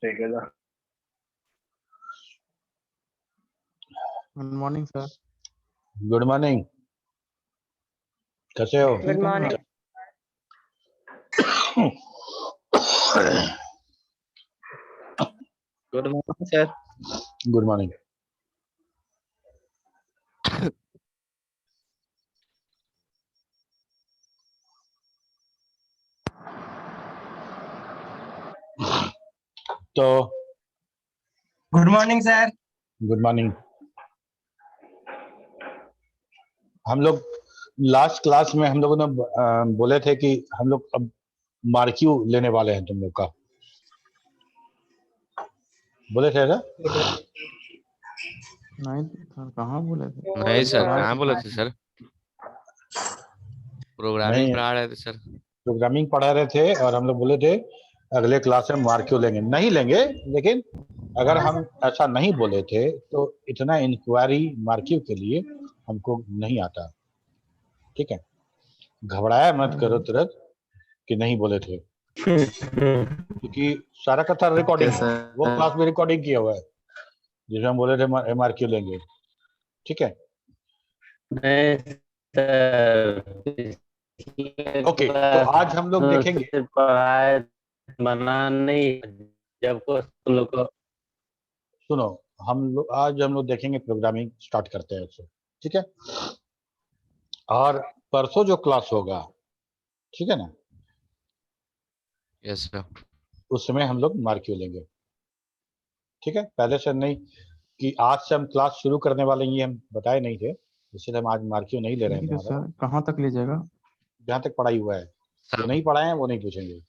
ठीक है sir. Good morning sir. Good morning, कैसे हो? Good morning. Good morning sir. Good morning. तो good morning sir. Good morning. हम लोग लास्ट क्लास में हम लोगों ने बोले थे कि हम लोग अब मार्क्यू लेने वाले हैं तुम लोग का, बोले थे ना? नहीं सर, कहाँ बोले थे? नहीं सर, आज कहाँ बोले थे सर? प्रोग्रामिंग नहीं, पढ़ा रहे थे सर। प्रोग्रामिंग पढ़ा रहे थे और हम लोग बोले थे अगले क्लास में मार्क्यू लेंगे, नहीं लेंगे। लेकिन अगर हम ऐसा नहीं बोले थे तो इतना इंक्वायरी मार्क्यू के लिए हमको नहीं आता। ठीक है, घबराया मत करो तुरंत कि नहीं बोले थे, क्योंकि सारा का सारा रिकॉर्डिंग है, वो क्लास में रिकॉर्डिंग किया हुआ है जिसमें हम बोले थे मार्क्यू लेंगे। ठीक है, ओके। तो आज हम लोग देखेंगे बना नहीं जब को लोग को सुनो, आज हम लोग देखेंगे प्रोग्रामिंग स्टार्ट करते हैं उससे। ठीक है, और परसों जो क्लास होगा, ठीक है ना, यस सर। उसमें हम लोग मार्क्यू लेंगे। ठीक है, पहले से नहीं कि आज से हम क्लास शुरू करने वाले हैं, ये हम बताए नहीं थे, इसलिए हम आज मार्क्यू नहीं ले रहे हैं ठीक है तुम्हारा। सर, कहाँ तक लीजिएगा? जहाँ तक पढ़ाई हुआ है, जो सर नहीं पढ़ाए हैं वो नहीं पूछेंगे,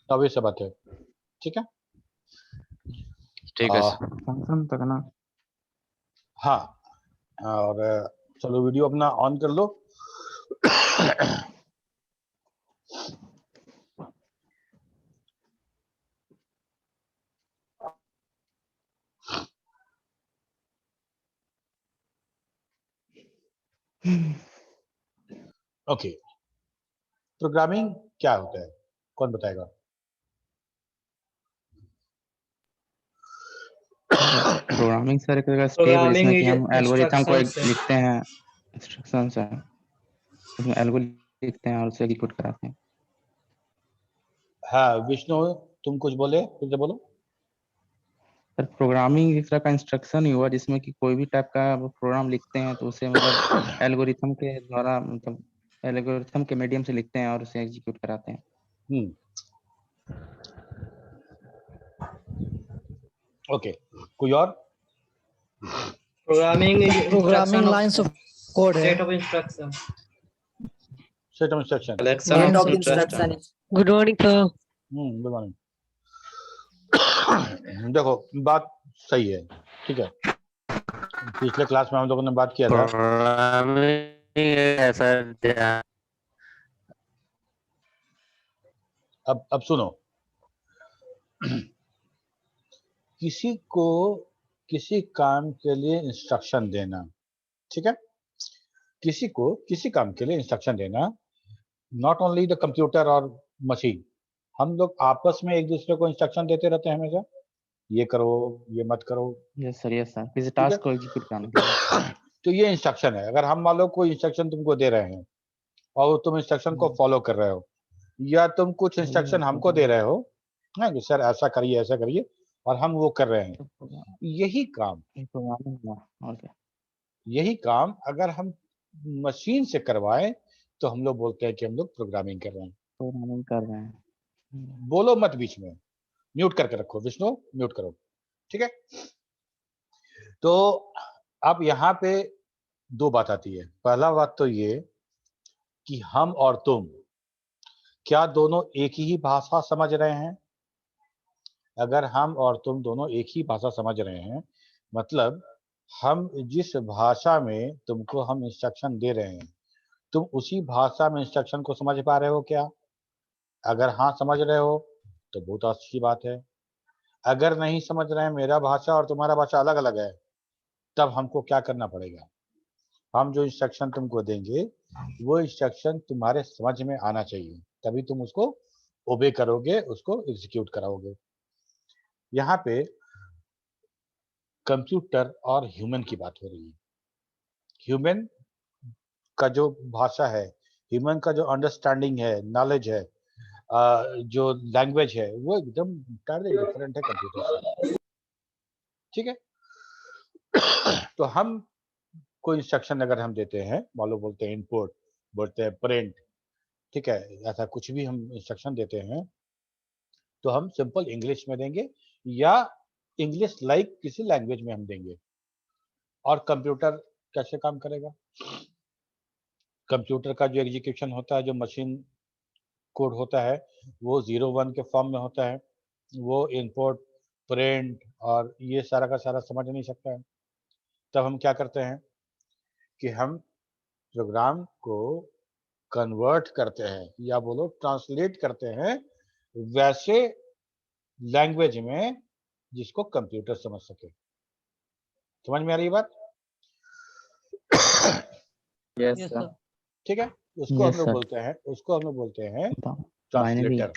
तब ये सब बात है। ठीक है, ठीक है सर। फंक्शन तक ना? हाँ, और चलो वीडियो अपना ऑन कर लो। ओके, प्रोग्रामिंग क्या होता है, कौन बताएगा? प्रोग्रामिंग सर एक तरह का स्टेप है जिसमें कि हम एल्गोरिथम को लिखते हैं, इंस्ट्रक्शंस है, उसमें एल्गोरिथम लिखते हैं और उसे एग्जीक्यूट कराते हैं। हाँ विष्णु, तुम कुछ बोले, फिर से बोलो। सर प्रोग्रामिंग एक तरह का इंस्ट्रक्शन ही हुआ जिसमें कि कोई भी टाइप का प्रोग्राम लिखते हैं तो उसे मतलब एल्गोरिथम के द्वारा, मतलब एल्गोरिथम के मीडियम से लिखते हैं और उसे एग्जीक्यूट कराते हैं। ओके, कोई और? प्रोग्रामिंग लाइंस ऑफ कोड है। Set of instruction. Set of instruction. Good morning sir. Good morning. देखो बात सही है, ठीक है। पिछले क्लास में हम लोगों ने बात किया था, अब सुनो, किसी को किसी काम के लिए इंस्ट्रक्शन देना, ठीक है, किसी को किसी काम के लिए इंस्ट्रक्शन देना, नॉट ओनली द कंप्यूटर और मशीन, हम लोग आपस में एक दूसरे को इंस्ट्रक्शन देते रहते हैं हमेशा, ये करो, ये मत करो। यस सर, किसी टास्क को एग्जीक्यूट करने के लिए। तो ये इंस्ट्रक्शन है। अगर हम मान लो कोई इंस्ट्रक्शन तुमको दे रहे हैं और तुम इंस्ट्रक्शन को फॉलो कर रहे हो, या तुम कुछ इंस्ट्रक्शन हमको दे रहे हो ना कि सर ऐसा करिए ऐसा करिए, और हम वो कर रहे हैं, यही काम अगर हम मशीन से करवाएं तो हम लोग बोलते हैं कि हम लोग प्रोग्रामिंग कर रहे हैं। बोलो मत बीच में, म्यूट करके रखो, विष्णु म्यूट करो, ठीक है। तो अब यहाँ पे दो बात आती है। पहला बात तो ये कि हम और तुम क्या दोनों एक ही भाषा समझ रहे हैं? अगर हम और तुम दोनों एक ही भाषा समझ रहे हैं, मतलब हम जिस भाषा में तुमको हम इंस्ट्रक्शन दे रहे हैं, तुम उसी भाषा में इंस्ट्रक्शन को समझ पा रहे हो क्या? अगर हाँ समझ रहे हो तो बहुत अच्छी बात है। अगर नहीं समझ रहे हैं, मेरा भाषा और तुम्हारा भाषा अलग अलग है, तब हमको क्या करना पड़ेगा? हम जो इंस्ट्रक्शन तुमको देंगे वो इंस्ट्रक्शन तुम्हारे समझ में आना चाहिए, तभी तुम उसको ओबे करोगे, उसको एग्जीक्यूट कराओगे। यहाँ पे कंप्यूटर और ह्यूमन की बात हो रही है। ह्यूमन का जो भाषा है, ह्यूमन का जो अंडरस्टैंडिंग है, नॉलेज है, जो लैंग्वेज है, वो एकदम डिफरेंट है कंप्यूटर से। ठीक है। तो हम कोई इंस्ट्रक्शन अगर हम देते हैं, मान लो बोलते हैं इनपुट, बोलते हैं प्रिंट, ठीक है, ऐसा कुछ भी हम इंस्ट्रक्शन देते हैं तो हम सिंपल इंग्लिश में देंगे या इंग्लिश लाइक किसी लैंग्वेज में हम देंगे। और कंप्यूटर कैसे काम करेगा? कंप्यूटर का जो एग्जीक्यूशन होता है, जो मशीन कोड होता है, वो 0-1 के फॉर्म में होता है। वो इनपुट, प्रिंट और ये सारा का सारा समझ नहीं सकता है। तब हम क्या करते हैं कि हम प्रोग्राम को कन्वर्ट करते हैं या बोलो ट्रांसलेट करते हैं वैसे लैंग्वेज में जिसको कंप्यूटर समझ सके। समझ में आ रही बात? Yes sir. ठीक है। उसको हम लोग बोलते हैं ट्रांसलेटर।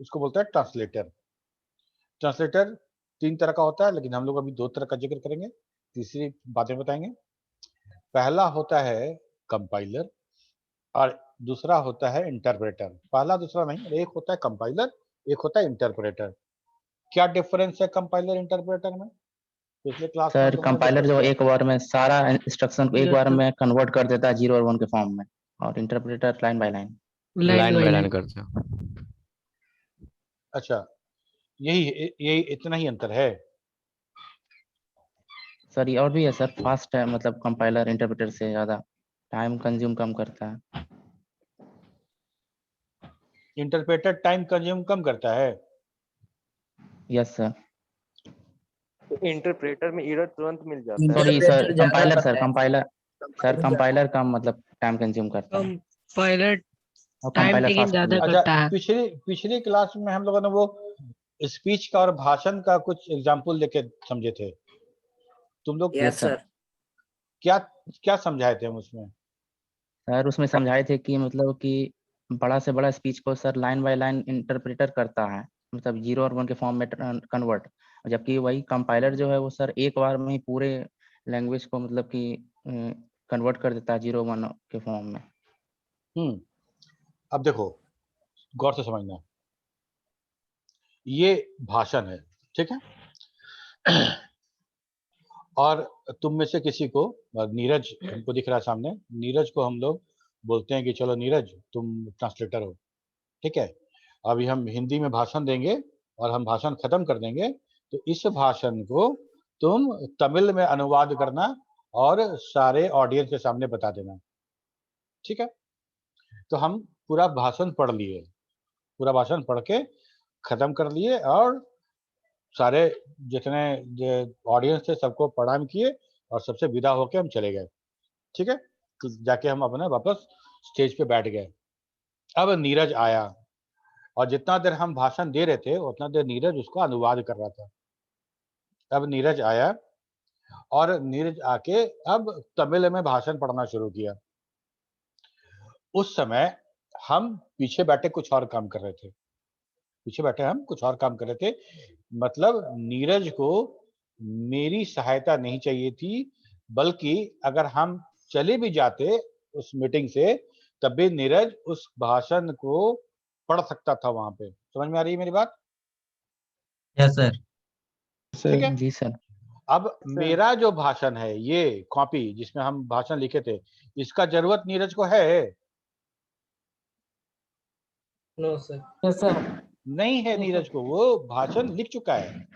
उसको बोलते हैं ट्रांसलेटर। ट्रांसलेटर 3 तरह का होता है, लेकिन हम लोग अभी 2 तरह का जिक्र करेंगे, तीसरी बातें बताएंगे। पहला होता है कंपाइलर और दूसरा होता है इंटरप्रेटर। पहला दूसरा नहीं, एक होता है कंपाइलर, एक होता है इंटरप्रेटर। क्या डिफरेंस है कंपाइलर इंटरप्रेटर में? पिछले क्लास में सर कंपाइलर जो एक बार में सारा इंस्ट्रक्शन को एक बार में कन्वर्ट कर देता है 0 और 1 के फॉर्म में, और interpreter line by line by line करते हैं। अच्छा, यही इतना ही अंतर है सर? ये और भी है सर, फास्ट है, मतलब कंपाइलर इंटरप्रेटर से ज्यादा टाइम कंज्यूम कम करता है। इंटरप्रेटर टाइम कंज्यूम कम करता है। Yes sir. इंटरप्रेटर में एरर तुरंत मिल जाता है। सॉरी सर, कंपाइलर कम मतलब टाइम कंज्यूम करता है। कंपाइलर और टाइम कंपाइलर टेकिंग फास्ट ज्यादा अच्छा, करता है। पिछली क्लास में हम लोगों ने वो स्पीच का और भाषण का कुछ एग्जाम्पल लेके समझे थे। तुम लोग यस सर। क्या क्या समझाए थे हम उसमें? सर उसमें समझाए थे कि मतलब कि बड़ा से बड़ा स्पीच को sir line by line interpreter करता है, मतलब 0 और 1 के फॉर्म में कन्वर्ट, जबकि वही कंपाइलर जो है वो सर एक बार में ही पूरे लैंग्वेज को मतलब कि कन्वर्ट कर देता है 0-1 के फॉर्म में। अब देखो, गौर से समझना, ये भाषण है, ठीक है। और तुम में से किसी को, नीरज हमको दिख रहा है सामने, नीरज को हम लोग बोलते हैं कि चलो नीरज तुम ट्रांसलेटर हो, ठीक है। अभी हम हिंदी में भाषण देंगे और हम भाषण खत्म कर देंगे, तो इस भाषण को तुम तमिल में अनुवाद करना और सारे ऑडियंस के सामने बता देना, ठीक है। तो हम पूरा भाषण पढ़ लिए, पूरा भाषण पढ़ के खत्म कर लिए और सारे जितने ऑडियंस थे सबको प्रणाम किए और सबसे विदा होके हम चले गए, ठीक है। तो जाके हम अपने वापस स्टेज पे बैठ गए। अब नीरज आया और जितना देर हम भाषण दे रहे थे उतना देर नीरज उसको अनुवाद कर रहा था। अब नीरज आया और नीरज आके अब तमिल में भाषण पढ़ना शुरू किया। उस समय हम पीछे बैठे कुछ और काम कर रहे थे, मतलब नीरज को मेरी सहायता नहीं चाहिए थी, बल्कि अगर हम चले भी जाते उस मीटिंग से तब भी नीरज उस भाषण को पढ़ सकता था वहां पे। समझ में आ रही है मेरी बात? Yes sir. ठीक है। जी सर। अब मेरा जो भाषण है, ये कॉपी जिसमें हम भाषण लिखे थे, इसका जरूरत नीरज को है? No sir. Yes sir. नहीं है नीरज को, वो भाषण लिख चुका है,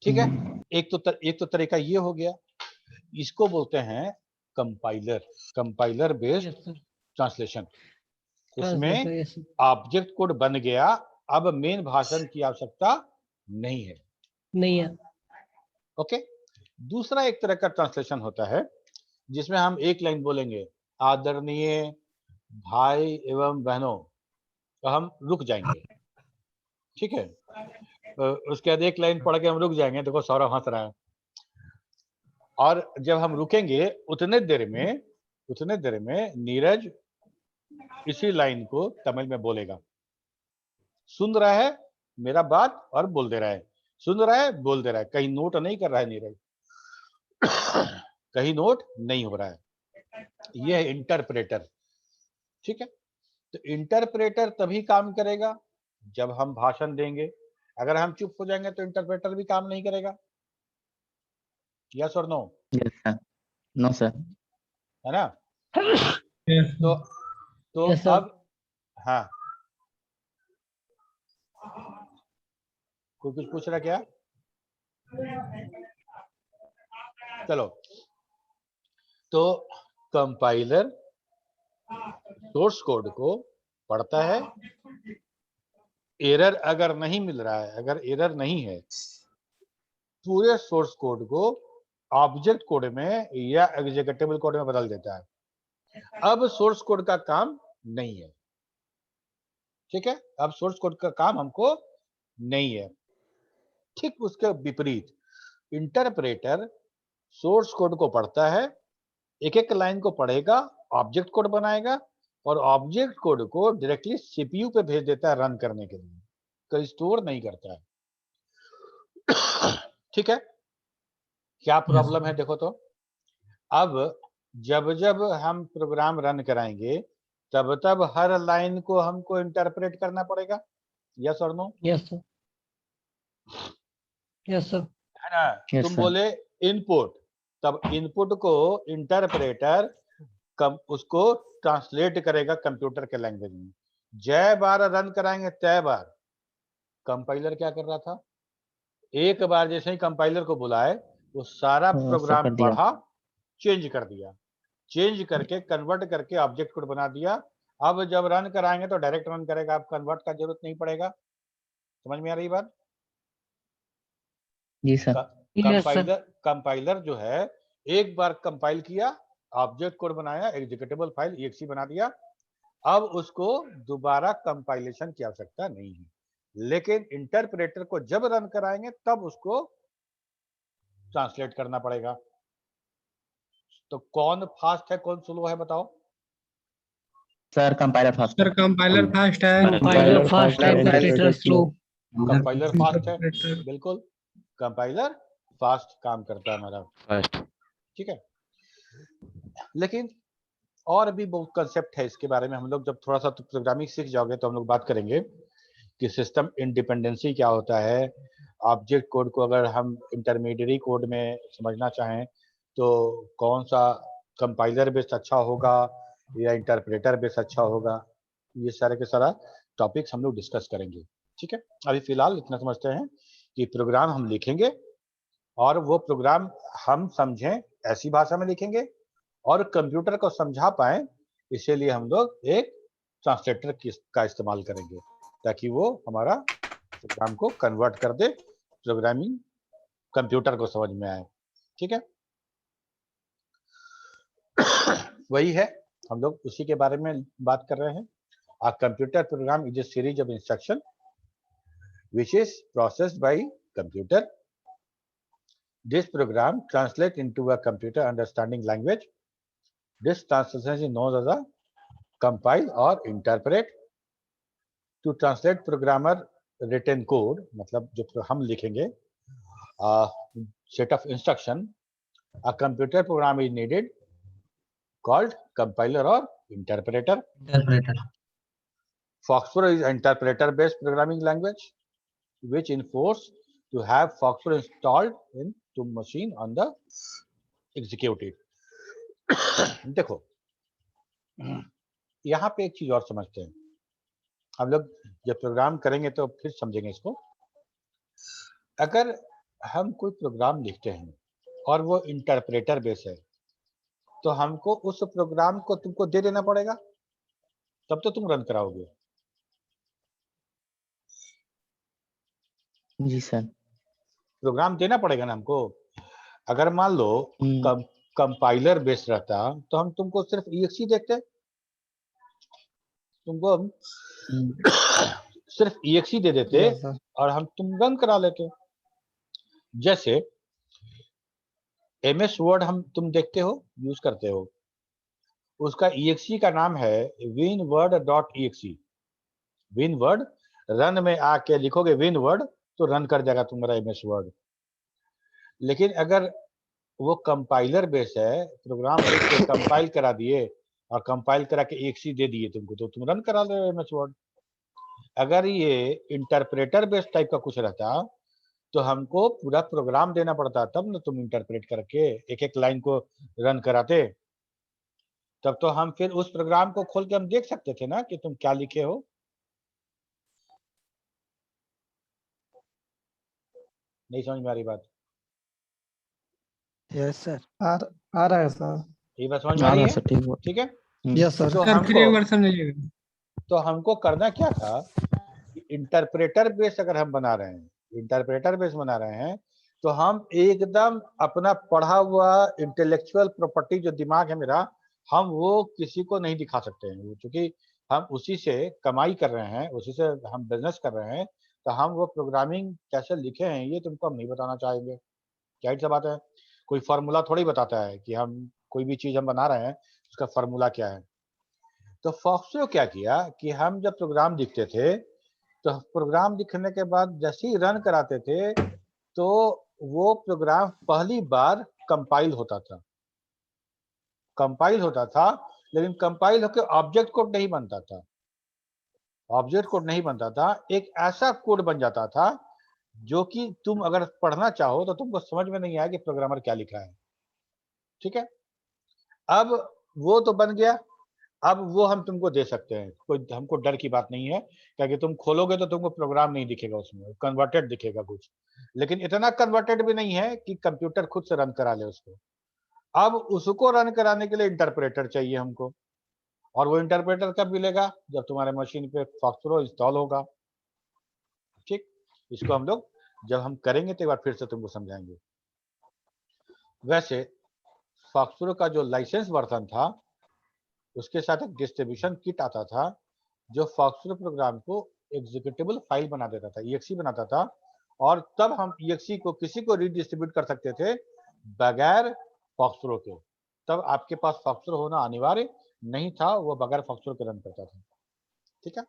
ठीक है। एक तो तरीका ये हो गया, इसको बोलते हैं कंपाइलर बेस्ड ट्रांसलेशन। उसमें ऑब्जेक्ट कोड बन गया, अब मेन भाषण की आवश्यकता नहीं है। ओके। दूसरा एक तरह का ट्रांसलेशन होता है जिसमें हम एक लाइन बोलेंगे, आदरणीय भाई एवं बहनों, तो हम रुक जाएंगे, ठीक है। उसके बाद एक लाइन पढ़ के हम रुक जाएंगे, देखो सौरभ हंस रहा है। और जब हम रुकेंगे उतने देर में नीरज इसी लाइन को तमिल में बोलेगा। सुन रहा है मेरा बात और बोल दे रहा है, सुन रहा है, बोल दे रहा है, कहीं नोट नहीं कर रहा है नीरज, कहीं नोट नहीं हो रहा है। ये है इंटरप्रेटर। ठीक है, तो इंटरप्रेटर तभी काम करेगा जब हम भाषण देंगे। अगर हम चुप हो जाएंगे तो इंटरप्रेटर भी काम नहीं करेगा। यस और no? Yes sir. No sir. है ना? Yes, तो Yes, sir. अब हाँ, कोई कुछ पूछ रहा क्या? चलो, तो कंपाइलर सोर्स कोड को पढ़ता है, एरर अगर नहीं मिल रहा है, अगर एरर नहीं है, पूरे सोर्स कोड को ऑब्जेक्ट कोड में या एग्जीक्यूटेबल कोड में बदल देता है। अब सोर्स कोड का काम नहीं है। ठीक है, अब सोर्स कोड का काम हमको नहीं है। ठीक उसके विपरीत इंटरप्रेटर सोर्स कोड को पढ़ता है, एक एक लाइन को पढ़ेगा, ऑब्जेक्ट कोड बनाएगा और ऑब्जेक्ट कोड को डायरेक्टली सीपीयू पे भेज देता है रन करने के लिए, कोई स्टोर नहीं करता है। ठीक है, क्या प्रॉब्लम है देखो तो। अब जब जब हम प्रोग्राम रन कराएंगे तब तब हर लाइन को हमको इंटरप्रेट करना पड़ेगा। यस और no? Yes, sir. Yes, sir. है ना? Yes, तुम sir. बोले इनपुट, तब इनपुट को इंटरप्रेटर उसको ट्रांसलेट करेगा कंप्यूटर के लैंग्वेज में। जय बार रन कराएंगे तय बार कंपाइलर क्या कर रहा था, एक बार जैसे ही कंपाइलर को बुलाए वो सारा प्रोग्राम कर दिया। पढ़ा, चेंज कर दिया, चेंज करके कन्वर्ट करके ऑब्जेक्ट कोड बना दिया। अब जब रन कराएंगे तो डायरेक्ट रन करेगा, अब कन्वर्ट का जरूरत नहीं पड़ेगा। समझ में आ रही बात? जी सर। Yes, sir. कंपाइलर जो है एक बार कंपाइल किया, ऑब्जेक्ट कोड बनाया, एग्जीक्यूटेबल फाइल EXE बना दिया, अब उसको दोबारा कंपाइलेशन की आवश्यकता नहीं है। लेकिन इंटरप्रेटर को जब रन कराएंगे तब उसको ट्रांसलेट करना पड़ेगा। तो कौन फास्ट है कौन स्लो है बताओ? Sir compiler fast sir compiler fast है। Compiler fast है, interpreter slow. कंपाइलर फास्ट है, Interpreter- बिल्कुल कंपाइलर फास्ट काम करता है हमारा। फर्स्ट। ठीक है, लेकिन और भी बहुत कंसेप्ट है इसके बारे में। हम लोग जब थोड़ा सा तो प्रोग्रामिंग सीख जाओगे तो हम लोग बात करेंगे कि सिस्टम इंडिपेंडेंसी क्या होता है। ऑब्जेक्ट कोड को अगर हम इंटरमीडिएट कोड में समझना चाहें तो कौन सा कंपाइलर बेस अच्छा होगा या इंटरप्रेटर बेस अच्छा होगा, ये सारे के सारा टॉपिक्स हम लोग डिस्कस करेंगे। ठीक है, अभी फिलहाल इतना समझते हैं कि प्रोग्राम हम लिखेंगे और वो प्रोग्राम हम समझें ऐसी भाषा में लिखेंगे और कंप्यूटर को समझा पाए, इसीलिए हम लोग एक ट्रांसलेटर का इस्तेमाल करेंगे ताकि वो हमारा प्रोग्राम को कन्वर्ट कर दे, प्रोग्रामिंग कंप्यूटर को समझ में आए। ठीक है, वही है, हम लोग उसी के बारे में बात कर रहे हैं। A computer program is a series of instruction which is processed by computer. This program translates into a computer understanding language. This translation is known as a compile or interpret. To translate programmer written code, मतलब जो हम लिखेंगे set of instruction, a computer program is needed called compiler or interpreter. Interpreter. Foxtrot is interpreter-based programming language which enforces to have Foxtrot installed into machine on the executed. देखो यहाँ पे एक चीज और समझते हैं हम लोग, जब प्रोग्राम करेंगे तो फिर समझेंगे इसको। अगर हम कोई प्रोग्राम लिखते हैं और वो इंटरप्रेटर बेस है तो हमको उस प्रोग्राम को तुमको दे देना पड़ेगा, तब तो तुम रन कराओगे। जी सर। प्रोग्राम देना पड़ेगा ना हमको। अगर मान लो कंपाइलर बेस रहता तो हम तुमको सिर्फ EXE देखते, तुमको हम सिर्फ EXE दे देते और हम तुम रन करा लेते। जैसे MS वर्ड हम तुम देखते हो, यूज करते हो, उसका EXE का नाम है winword.exe। winword रन में आके लिखोगे विन वर्ड तो रन कर जाएगा तुम्हारा एमएस वर्ड। लेकिन अगर वो कंपाइलर बेस है, प्रोग्राम लिख के कंपाइल करा दिए और कंपाइल करा के एक्स दे दिए तुमको, तो तुम रन करा ले एमएस वर्ड। अगर ये इंटरप्रेटर बेस्ड टाइप का कुछ रहता तो हमको पूरा प्रोग्राम देना पड़ता, तब ना तुम इंटरप्रेट करके एक एक लाइन को रन कराते। तब तो हम फिर उस प्रोग्राम को खोल के हम देख सकते थे ना कि तुम क्या लिखे हो। नहीं समझ में आ रही बात? Yes sir. आ रहा है सर। ये बात समझ में आ रही है? ठीक है। Yes sir. तो सर फिर एक बार समझिएगा। तो हमको करना क्या था, इंटरप्रेटर बेस अगर हम बना रहे हैं, इंटरप्रेटर बेस बना रहे हैं, तो हम एकदम अपना पढ़ा हुआ इंटेलेक्चुअल प्रॉपर्टी जो दिमाग है मेरा, हम वो किसी को नहीं दिखा सकते हैं, क्योंकि हम उसी से कमाई कर रहे हैं, उसी से हम बिजनेस कर रहे हैं। तो हम वो प्रोग्रामिंग कैसे लिखे हैं ये तुमको हम नहीं बताना चाहेंगे। क्या सा बात है? कोई फार्मूला थोड़ी बताता है कि हम कोई भी चीज हम बना रहे हैं उसका फार्मूला क्या है। तो फॉक्सो क्या किया कि हम जब प्रोग्राम लिखते थे तो प्रोग्राम लिखने के बाद जैसे ही रन कराते थे तो वो प्रोग्राम पहली बार कंपाइल होता था, लेकिन कंपाइल होकर ऑब्जेक्ट कोड नहीं बनता था। ऑब्जेक्ट कोड नहीं बनता था, एक ऐसा कोड बन जाता था जो कि तुम अगर पढ़ना चाहो तो तुमको समझ में नहीं आया कि प्रोग्रामर क्या लिखा है। ठीक है, अब वो तो बन गया, अब वो हम तुमको दे सकते हैं, कोई हमको डर की बात नहीं है, क्योंकि तुम खोलोगे तो तुमको प्रोग्राम नहीं दिखेगा, उसमें कन्वर्टेड दिखेगा कुछ, लेकिन इतना कन्वर्टेड भी नहीं है कि कंप्यूटर खुद से रन करा ले उसको। अब उसको रन कराने के लिए इंटरप्रेटर चाहिए हमको, और वो इंटरप्रेटर कब मिलेगा? जब तुम्हारे मशीन पे फॉक्सरो इंस्टॉल होगा। ठीक, इसको हम लोग जब हम करेंगे तो एक बार फिर से तुमको समझाएंगे। वैसे फॉक्सरो का जो लाइसेंस वर्जन था उसके साथ एक डिस्ट्रीब्यूशन किट आता था जो फॉक्सरो प्रोग्राम को एग्जीक्यूटेबल फाइल बना देता था, EXE बनाता था, और तब हम EXE को किसी को रीडिस्ट्रीब्यूट कर सकते थे बगैर फॉक्सरो के। तब आपके पास फॉक्सरो होना अनिवार्य नहीं था, वो बगैर फॉक्सरो के रन करता था। ठीक है,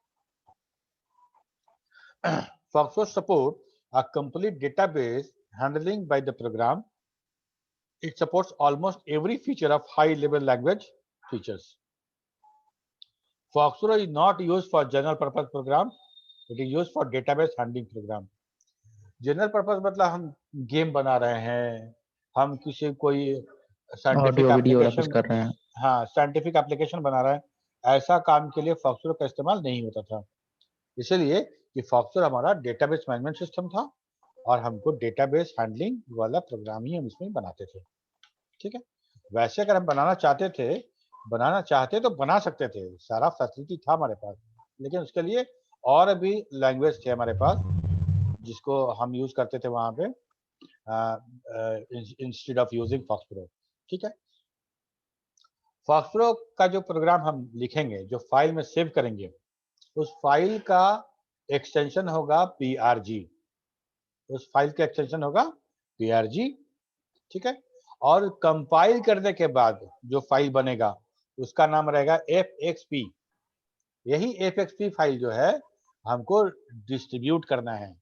फॉक्सरो support a complete database handling by the program. It supports almost every feature of high-level language features. Foxoro is not used for general purpose program. It is used for database handling program. General purpose मतलब हम game बना रहे हैं, हम किसी कोई scientific application कर रहे हैं, हाँ साइंटिफिक एप्लीकेशन बना रहे हैं, ऐसा काम के लिए फॉक्सरो का इस्तेमाल नहीं होता था। इसलिए कि फॉक्सरो हमारा डेटाबेस मैनेजमेंट सिस्टम था और हमको डेटाबेस हैंडलिंग वाला प्रोग्राम ही हम इसमें बनाते थे। ठीक है, वैसे अगर हम बनाना चाहते तो बना सकते थे, सारा फैसिलिटी था हमारे पास, लेकिन उसके लिए और भी लैंग्वेज थे हमारे पास जिसको हम यूज करते थे वहां पे इंस्टेड ऑफ यूजिंग फॉक्सरो। ठीक है, फॉक्सरो का जो प्रोग्राम हम लिखेंगे, जो फाइल में सेव करेंगे, उस फाइल का एक्सटेंशन होगा PRG। उस फाइल का एक्सटेंशन होगा PRG। ठीक है, और कंपाइल करने के बाद जो फाइल बनेगा उसका नाम रहेगा FXP। यही FXP फाइल जो है हमको डिस्ट्रीब्यूट करना है,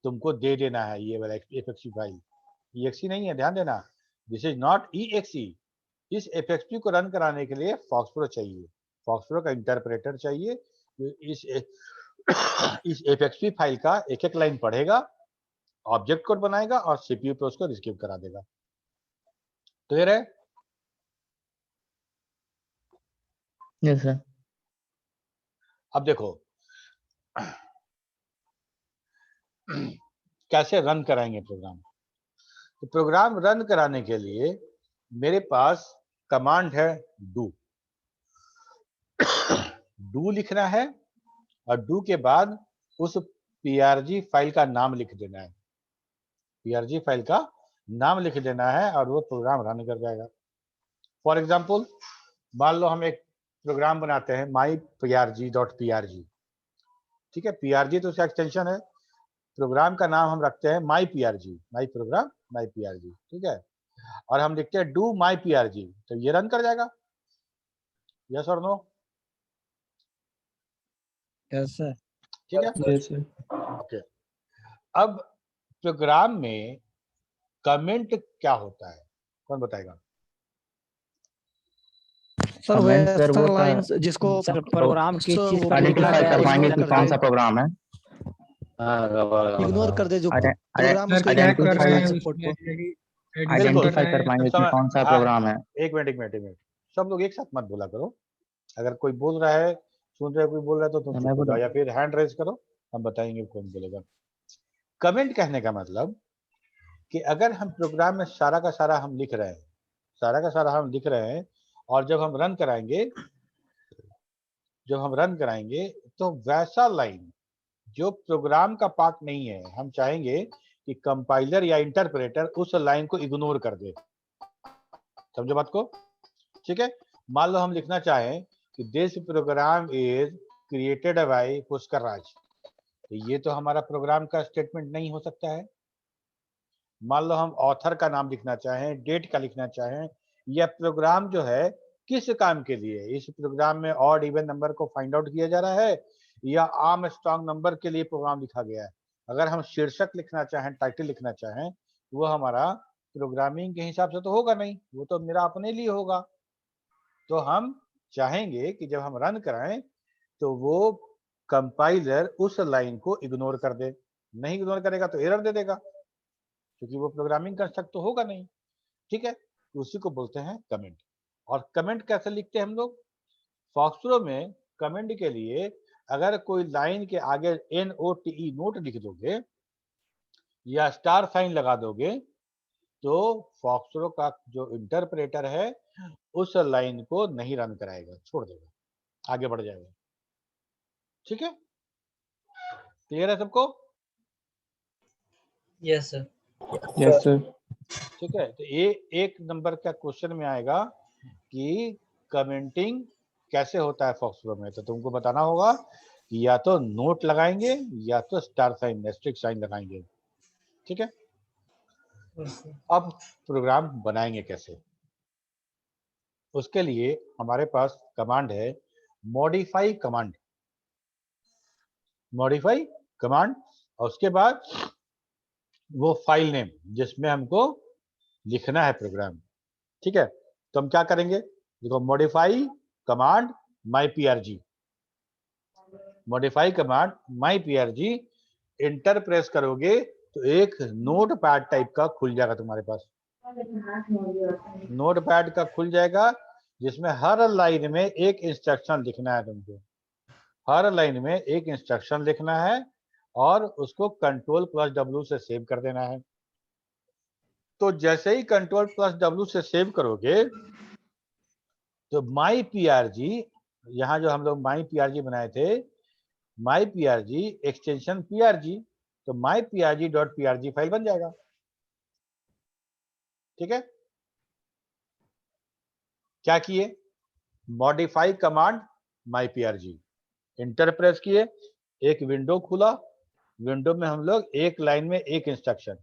तुमको दे देना है। ये वाला FXP फाइल EXE नहीं है, ध्यान देना, दिस इज नॉट EXE। इस FXP को रन कराने के लिए फॉक्सरो चाहिए, फॉक्सरो का इंटरप्रेटर चाहिए। इस FXP फाइल का एक एक लाइन पढ़ेगा, ऑब्जेक्ट कोड बनाएगा और CPU पे उसको रिसीव करा देगा। क्लियर है? Yes sir. अब देखो कैसे रन कराएंगे प्रोग्राम। तो प्रोग्राम रन कराने के लिए मेरे पास कमांड है डू लिखना है, और डू के बाद उस PRG फाइल का नाम लिख देना है, PRG फाइल का नाम लिख देना है और वो प्रोग्राम रन कर जाएगा। फॉर एग्जाम्पल मान लो हम एक प्रोग्राम बनाते हैं myprg.prg। ठीक है, PRG तो उसका एक्सटेंशन है, प्रोग्राम का नाम हम रखते हैं myprg, माई प्रोग्राम myprg। ठीक है, और हम लिखते हैं डू myprg, तो ये रन कर जाएगा। यस और नो? Yes sir. ठीक है। Yes, sir. ओके, अब प्रोग्राम में कमेंट क्या होता है, कौन बताएगा? सर Comment, sir, वैसा वो था- लाइंस जिसको प्रोग्राम किस चीज पर लिखा आइडेंटिफाई गया कर है पाएंगे ignore कि कर कौन दे। सा प्रोग्राम है। इग्नोर कर दे जो प्रोग्राम सर, उसको क्या इग्नोर कर कर रहे दे हैं सपोर्ट को। आइडेंटिफाई कर पाएंगे कि कौन सा प्रोग्राम है। एक मिनट, सब लोग एक साथ मत बोला करो। अगर कोई बोल रहा है, सुन रहे कोई बोल रहा है तो तुम मैं चुप हो बोलूं? जाओ या फिर हैंड रेज करो, हम बताएंगे कौन बोलेगा। कमेंट कहने का मतलब कि अगर हम प्रोग्राम में सारा का सारा हम लिख रहे हैं और जब हम रन कराएंगे तो वैसा लाइन जो प्रोग्राम का पार्ट नहीं है, हम चाहेंगे कि कंपाइलर या इंटरप्रेटर उस लाइन को इग्नोर कर दे। समझो बात को? ठीक है। मान लो हम लिखना चाहें कि this program is created by Pushkar Raj, तो ये तो हमारा प्रोग्राम का स्टेटमेंट नहीं हो सकता है। मान लो हम ऑथर का नाम लिखना चाहें, डेट का लिखना चाहें, या प्रोग्राम जो है किस काम के लिए, इस प्रोग्राम में ऑड इवन नंबर को फाइंड आउट किया जा रहा है या आर्म स्ट्रॉन्ग नंबर के लिए प्रोग्राम लिखा गया है। अगर हम शीर्षक लिखना चाहें, टाइटल लिखना चाहें, वो हमारा प्रोग्रामिंग के हिसाब से तो होगा नहीं, वो तो मेरा अपने लिए होगा। तो हम चाहेंगे कि जब हम रन कराएं तो वो कंपाइलर उस लाइन को इग्नोर कर दे। नहीं इग्नोर करेगा तो एरर दे देगा, क्योंकि वो प्रोग्रामिंग कंस्ट्रक्ट तो होगा नहीं। ठीक है, उसी को बोलते हैं कमेंट। और कमेंट कैसे लिखते हैं हम लोग? फॉक्सट्रो में कमेंट के लिए अगर कोई लाइन के आगे NOTE नोट लिख दोगे या स्टार साइन लगा दोगे तो फॉक्सट्रो का जो इंटरप्रेटर है उस लाइन को नहीं रन कराएगा, छोड़ देगा, आगे बढ़ जाएगा। ठीक है, क्लियर है सबको? Yes sir. Yes sir. ठीक है, तो ये एक नंबर का क्वेश्चन में आएगा कि कमेंटिंग कैसे होता है फॉक्सट्रो में। तो तुमको बताना होगा कि या तो नोट लगाएंगे या तो स्टार साइन एस्टेरिस्क साइन लगाएंगे। ठीक है, अब प्रोग्राम बनाएंगे कैसे? उसके लिए हमारे पास कमांड है मॉडिफाई कमांड। और उसके बाद वो फाइल नेम जिसमें हमको लिखना है प्रोग्राम। ठीक है, तो हम क्या करेंगे? देखो, modify command myprg enter press करोगे तो एक नोट पैड टाइप का खुल जाएगा तुम्हारे पास। नोट पैड का खुल जाएगा जिसमें हर लाइन में एक इंस्ट्रक्शन लिखना है तुमको। हर लाइन में एक इंस्ट्रक्शन लिखना है और उसको Ctrl+W से सेव कर देना है। तो जैसे ही Ctrl+W से सेव करोगे तो myprg, यहाँ जो हम लोग myprg बनाए थे, myprg एक्सटेंशन prg, तो myprg.prg फाइल बन जाएगा। ठीक है, क्या किए? Modify command myprg enter press किए, एक विंडो खुला। विंडो में हम लोग एक लाइन में एक इंस्ट्रक्शन,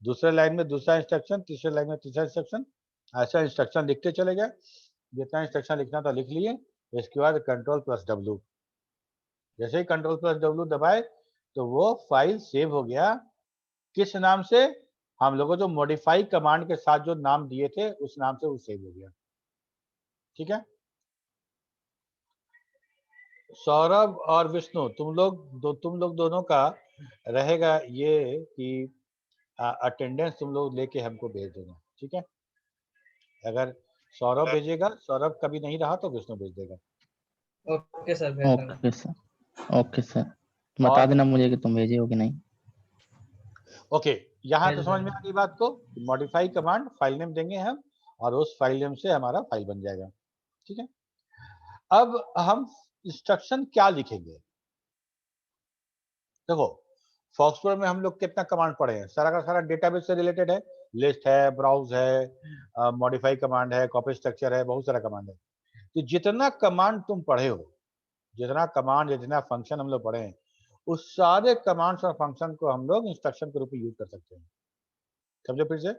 दूसरे लाइन में दूसरा इंस्ट्रक्शन, तीसरे लाइन में तीसरा इंस्ट्रक्शन, ऐसा इंस्ट्रक्शन लिखते चले गए। जितना इंस्ट्रक्शन लिखना था लिख लिए। इसके बाद Ctrl+W, जैसे ही Ctrl+W दबाए तो वो फाइल सेव हो गया। किस नाम से? हम लोगों जो मॉडिफाई कमांड के साथ जो नाम दिए थे उस नाम से वो सेव हो गया। ठीक है, सौरभ और विष्णु, तुम लोग दोनों का रहेगा ये कि अटेंडेंस तुम लोग लेके हमको भेज देना। ठीक है, अगर सौरभ भेजेगा, सौरभ कभी नहीं रहा तो विष्णु भेज देगा। Okay sir. ओके सर, बता देना मुझे कि तुम भेजे हो कि नहीं। ओके, यहाँ तो समझ में आ गई बात को। मॉडिफाई कमांड फाइल नेम देंगे हम और उस फाइल नेम से हमारा फाइल बन जाएगा। ठीक है, अब हम इंस्ट्रक्शन क्या लिखेंगे? देखो, फॉक्सट्रो में हम लोग कितना कमांड पढ़े हैं? सारा का सारा डेटाबेस से रिलेटेड है। लिस्ट है, ब्राउज है, मॉडिफाई कमांड है, कॉपी स्ट्रक्चर है, बहुत सारा कमांड है। तो जितना कमांड तुम पढ़े हो, जितना फंक्शन हम लोग पढ़े हैं, उस सारे कमांड्स और फंक्शन को हम लोग इंस्ट्रक्शन के रूप में यूज कर सकते हैं। समझो फिर से,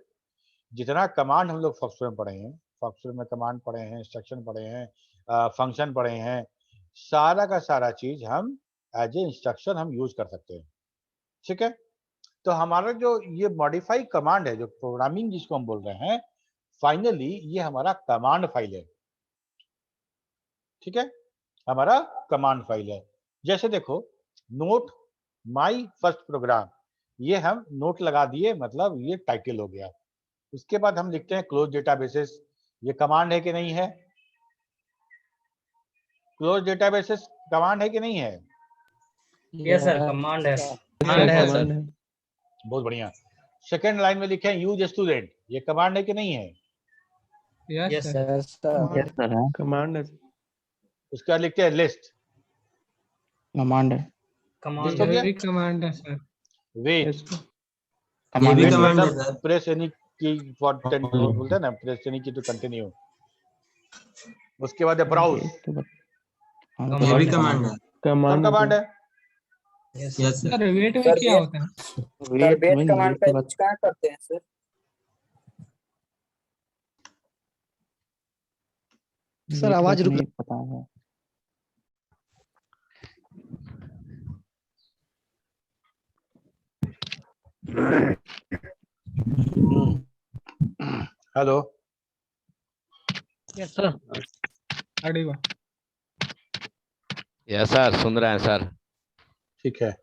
जितना कमांड हम लोग फॉक्सट्रो में पढ़े हैं, फॉक्सट्रो में कमांड पढ़े हैं, इंस्ट्रक्शन पढ़े हैं, फंक्शन पढ़े हैं, सारा का सारा चीज हम एज ए इंस्ट्रक्शन हम यूज कर सकते हैं। ठीक है, तो हमारा जो ये मॉडिफाई कमांड है, जो प्रोग्रामिंग जिसको हम बोल रहे हैं, फाइनली ये हमारा कमांड फाइल है। ठीक है, हमारा कमांड फाइल है। जैसे देखो, नोट माई फर्स्ट प्रोग्राम, ये हम नोट लगा दिए, मतलब ये टाइटल हो गया। उसके बाद हम लिखते हैं क्लोज डेटाबेसेस, ये कमांड है कि नहीं है? क्लोज डेटाबेसेस कमांड है कि नहीं है? यस सर, कमांड है। कमांड है सर। बहुत बढ़िया। सेकेंड लाइन में लिखे हैं यूज स्टूडेंट, ये कमांड है कि नहीं है? Yes sir. Yes sir. Yes sir है, कमांड है। उसके बाद लिखते हैं लिस्ट, कमांड है, कमांड लिस्ट हो गया। कमांड है सर। वेट, कमांड है, मतलब प्रेस एनी की फॉर बोलते हैं ना, प्रेस एनी की टू कंटिन्यू। उसके बाद है ब्राउज, ये भी कमांड है, सब कमांड है। Yes sir. वेट में क्या होता है? वेट कमांड का यूज क्या करते हैं सर? सर आवाज रुक नहीं पता है। Hello, yes sir. अड़ेगा। यस सर, सुन रहे हैं सर। ठीक है।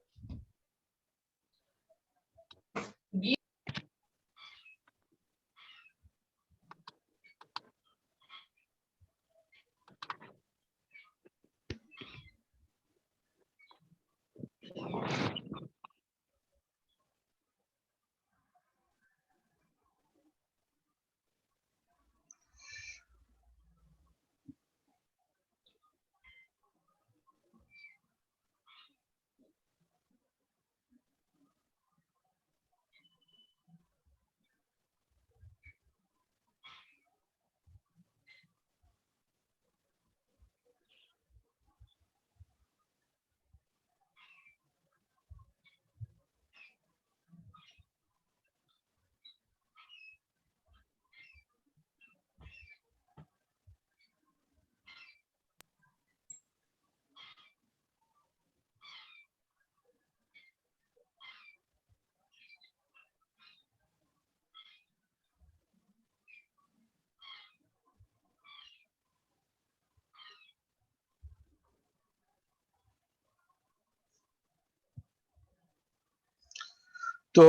तो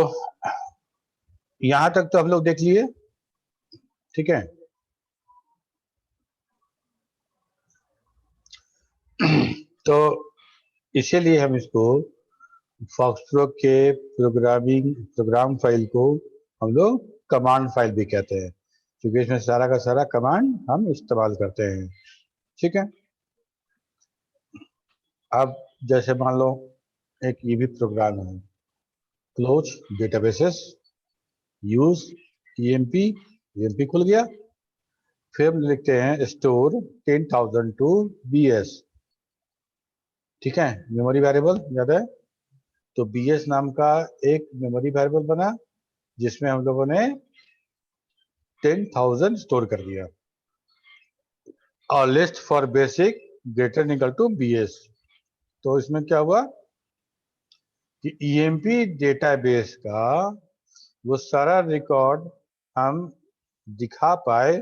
यहां तक तो हम लोग देख लिए। ठीक है, तो इसीलिए हम इसको फॉक्सट्रो के प्रोग्राम फाइल को हम लोग कमांड फाइल भी कहते हैं, क्योंकि इसमें सारा का सारा कमांड हम इस्तेमाल करते हैं। ठीक है, अब जैसे मान लो एक ये भी प्रोग्राम है, क्लोज डेटाबेसेस यूज ईएमपी खुल गया। फिर हम लिखते हैं स्टोर 10,000 टू BS। ठीक है, मेमोरी वेरिएबल याद है, तो BS नाम का एक मेमोरी वेरिएबल बना, जिसमें हम लोगों ने 10,000 स्टोर कर दिया। और list for basic greater equal to BS, तो इसमें क्या हुआ कि ईएमपी डेटाबेस का वो सारा रिकॉर्ड हम दिखा पाए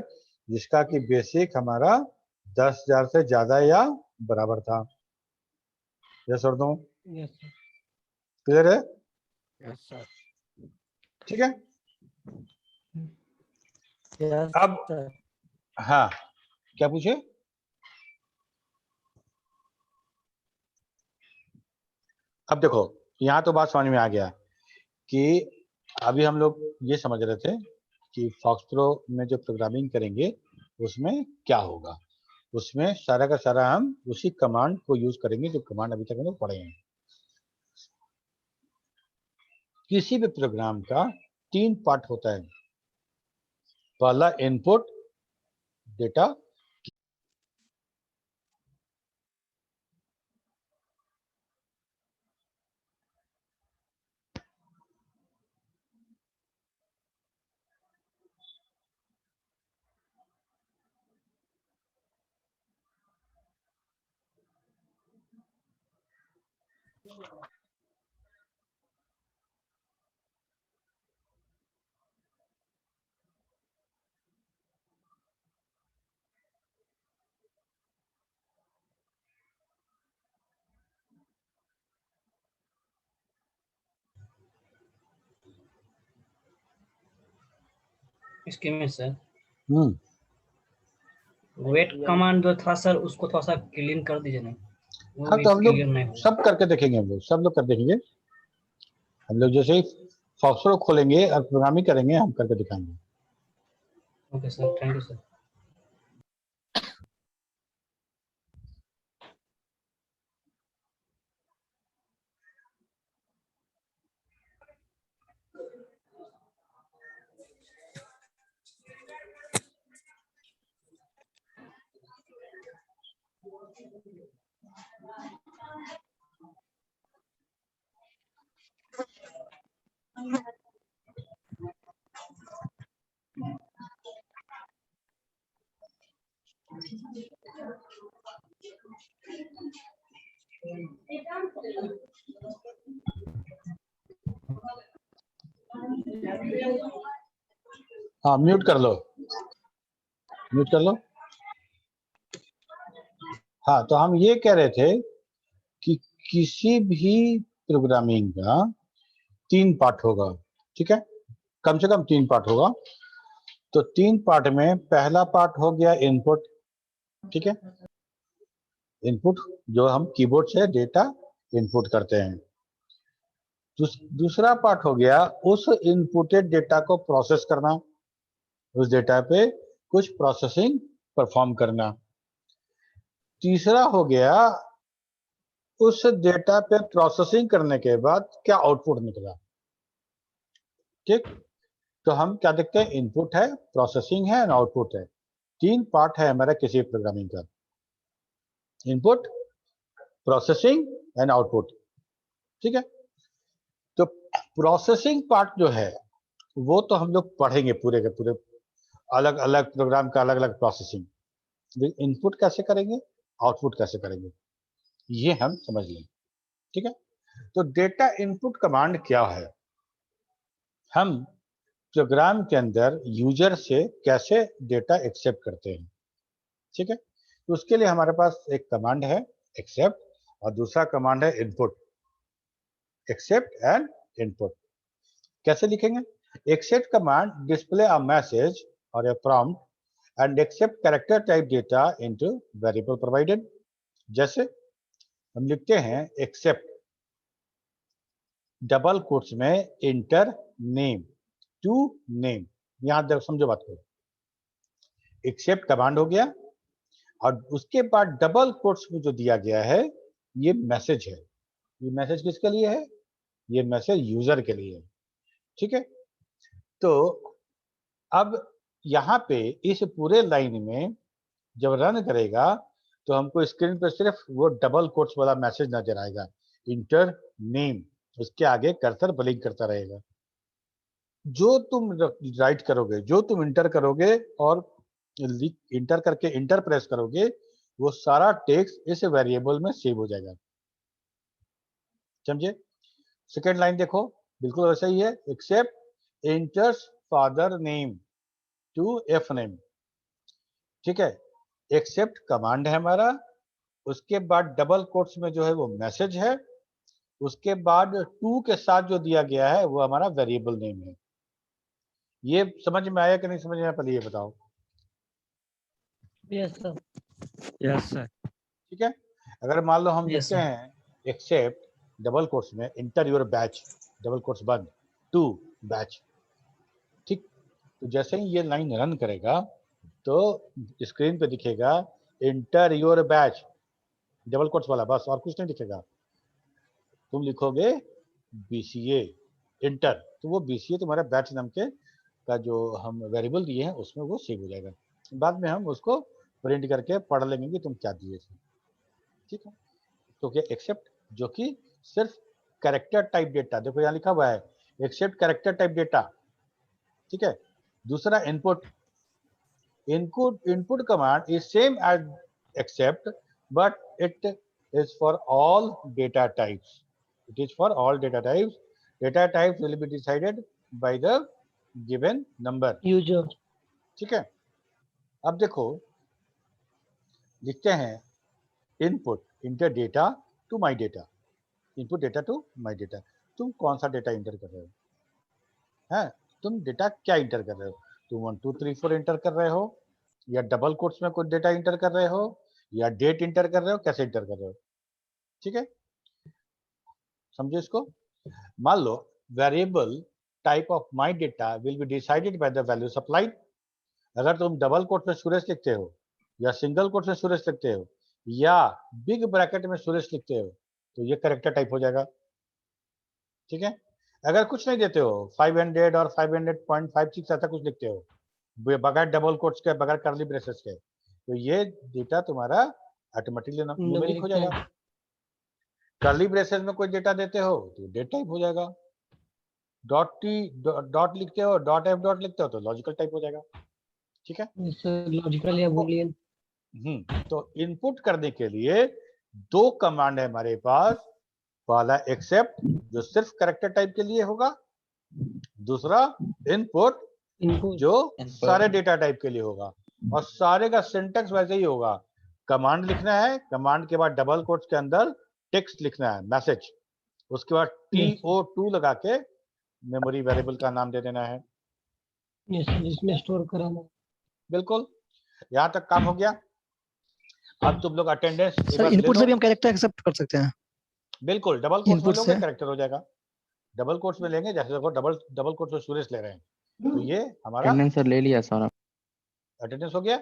जिसका कि बेसिक हमारा 10,000 से ज्यादा या बराबर था। यस और नो? क्लियर है? Yes sir. ठीक है, यस अब सर। हाँ, क्या पूछे? अब देखो, यहाँ तो बात समझ में आ गया कि अभी हम लोग ये समझ रहे थे कि फॉक्सट्रो में जो प्रोग्रामिंग करेंगे उसमें क्या होगा। उसमें सारा का सारा हम उसी कमांड को यूज करेंगे जो कमांड अभी तक हम लोग पढ़े हैं। किसी भी प्रोग्राम का 3 पार्ट होता है। पहला इनपुट डेटा, इसके में सर हम्म, वेट कमांड जो था सर उसको थोड़ा सा क्लीन कर दीजिए ना, वो हाँ भी तो हम क्लियर नहीं लोग हुआ। सब करके देखेंगे, हम लोग सब लोग कर देखेंगे। हम लोग जैसे ही फॉक्सट्रॉट खोलेंगे और प्रोग्रामिंग करेंगे, हम करके दिखाएंगे। Okay sir, thank you sir. हाँ म्यूट कर लो, म्यूट कर लो। हाँ तो हम ये कह रहे थे कि किसी भी प्रोग्रामिंग का 3 पार्ट होगा, ठीक है, कम से कम 3 पार्ट होगा। तो 3 पार्ट में पहला पार्ट हो गया इनपुट, ठीक है, इनपुट जो हम कीबोर्ड से डेटा इनपुट करते हैं। दूसरा पार्ट हो गया उस इनपुटेड डेटा को प्रोसेस करना, उस डेटा पे कुछ प्रोसेसिंग परफॉर्म करना। तीसरा हो गया उस डेटा पे प्रोसेसिंग करने के बाद क्या आउटपुट निकला, ठीक। तो हम क्या देखते हैं, इनपुट है, प्रोसेसिंग है, आउटपुट है। 3 पार्ट है हमारा किसी प्रोग्रामिंग का, इनपुट, प्रोसेसिंग एंड आउटपुट, ठीक है। तो प्रोसेसिंग पार्ट जो है वो तो हम लोग पढ़ेंगे पूरे के पूरे, अलग अलग प्रोग्राम का अलग अलग प्रोसेसिंग, इनपुट कैसे करेंगे, आउटपुट कैसे करेंगे, ये हम समझ लें, ठीक है। तो डेटा इनपुट कमांड क्या है, हम प्रोग्राम के अंदर यूजर से कैसे डेटा एक्सेप्ट करते हैं, ठीक है। तो उसके लिए हमारे पास एक कमांड है एक्सेप्ट, और दूसरा कमांड है इनपुट, एक्सेप्ट एंड इनपुट। कैसे लिखेंगे, accept command display a message और a prompt and accept character type data into variable provided। जैसे हम लिखते हैं एक्सेप्ट डबल कोट्स में इंटर नेम टू नेम, यहां समझो बात को, एक्सेप्ट कमांड हो गया और उसके बाद डबल कोट्स में जो दिया गया है ये मैसेज है। ये मैसेज किसके लिए है, ये मैसेज यूजर के लिए है, ठीक है। तो अब यहाँ पे इस पूरे लाइन में जब रन करेगा तो हमको स्क्रीन पर सिर्फ वो डबल कोट्स वाला मैसेज नजर आएगा, इंटर नेम, उसके आगे कर्सर ब्लिंक करता रहेगा। जो तुम राइट करोगे, जो तुम इंटर करोगे और इंटर करके इंटर प्रेस करोगे, वो सारा टेक्स्ट इस वेरिएबल में सेव हो जाएगा, समझे। सेकेंड लाइन देखो, बिल्कुल वैसा ही है, accept enters father name to F name, ठीक है। एक्सेप्ट कमांड है हमारा, उसके बाद डबल कोट्स में जो है वो मैसेज है, उसके बाद टू के साथ जो दिया गया है वो हमारा वेरिएबल नेम है। ये समझ में आया कि नहीं समझ में आया, पहले ये बताओ। Yes sir. Yes sir. ठीक है, अगर मान लो हम Yes, लिखते sir. हैं एक्सेप्ट डबल कोट्स में inter your batch, double quotes बंद, टू बैच, ठीक। तो जैसे ही ये लाइन रन करेगा तो स्क्रीन पे दिखेगा inter your batch, double quotes वाला, बस और कुछ नहीं दिखेगा। तुम लिखोगे BCA इंटर, तो वो BCA तुम्हारा बैच नाम के का जो हम वेरिएबल दिए हैं उसमें वो सेव हो जाएगा। बाद में हम उसको प्रिंट करके पढ़ लेंगे कि तुम क्या दिए थे, ठीक है। तो क्या एक्सेप्ट जो कि सिर्फ कैरेक्टर टाइप डेटा, देखो यहाँ लिखा हुआ है एक्सेप्ट कैरेक्टर टाइप डेटा, ठीक है। दूसरा input, input command is same as accept but it is for all data types, It is for all data types. Data types will be decided by the given number. User. ठीक है, अब देखो लिखते हैं input enter data to my data, input data to my data. तुम कौन सा data inter कर रहे हो? हैं, तुम डेटा क्या इंटर कर रहे हो? तुम 1 2 3 4 इंटर कर रहे हो, या डबल कोट्स में कोई डेटा इंटर कर रहे हो, या डेट इंटर कर रहे हो, कैसे इंटर कर रहे हो? ठीक है, समझो इसको। मान लो variable type of my data will be decided by the value supplied. अगर तुम डबल कोट में सुरेश लिखते हो, या सिंगल कोट में सुरेश लिखते हो, या बिग ब्रैकेट में सुरेश लिखते हो, तो ये करेक्टर टाइप हो जाएगा। ठीक है, अगर कुछ नहीं देते हो, 500 और 500.56 ऐसा कुछ लिखते हो बगैर डबल कोट्स के, बगैर कर्ली ब्रेसेस के, तो ये डेटा तुम्हारा ऑटोमेटिकली न्यूमेरिक हो जाएगा। कर्ली ब्रेसेस में कोई डेटा देते हो तो डेट टाइप हो जाएगा। डॉट लिखते हो, डॉट एफ डॉट लिखते हो तो लॉजिकल टाइप हो जाएगा। ठीक है, लॉजिकल या बूलियन। तो इनपुट करने के लिए दो कमांड है हमारे पास। पहला एक्सेप्ट जो सिर्फ कैरेक्टर टाइप के लिए होगा, दूसरा इनपुट जो सारे डेटा टाइप के लिए होगा। और सारे का सिंटेक्स वैसे ही होगा, कमांड लिखना है, कमांड के बाद डबल कोट्स के अंदर टेक्स्ट लिखना है, मैसेज, उसके बाद TO2 लगा के मेमोरी वेरिएबल का नाम दे देना है, जिसमें स्टोर कराना। बिल्कुल, यहाँ तक काम हो गया। अब तुम लोग अटेंडेंस सर इनपुट से भी हम कैरेक्टर एक्सेप्ट कर सकते हैं? बिल्कुल, डबल कोट्स में इनपुट लोगे से कैरेक्टर हो जाएगा। डबल कोट्स में लेंगे, जैसे देखो डबल कोट्स में सुरेश ले रहे हैं, तो ये हमारा अटेंडेंस सर ले लिया सर। अटेंडेंस हो गया।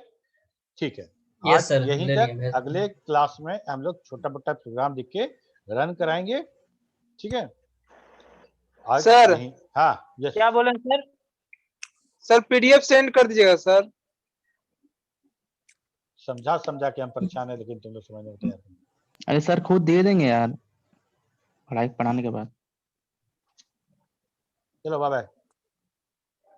ठीक है, यस आज सर, यहीं ले तक। लिया। अगले क्लास में हम लोग छोटा मोटा प्रोग्राम लिख के रन कराएंगे। ठीक है, आज सर। यहीं, हाँ यस, क्या बोले सर? सर PDF सेंड कर दीजिएगा सर। समझा के हम परेशान है, लेकिन तुम लोग समझने में तैयार नहीं। अरे सर खुद दे देंगे यार, पढ़ाने के बाद। चलो बाय बाय।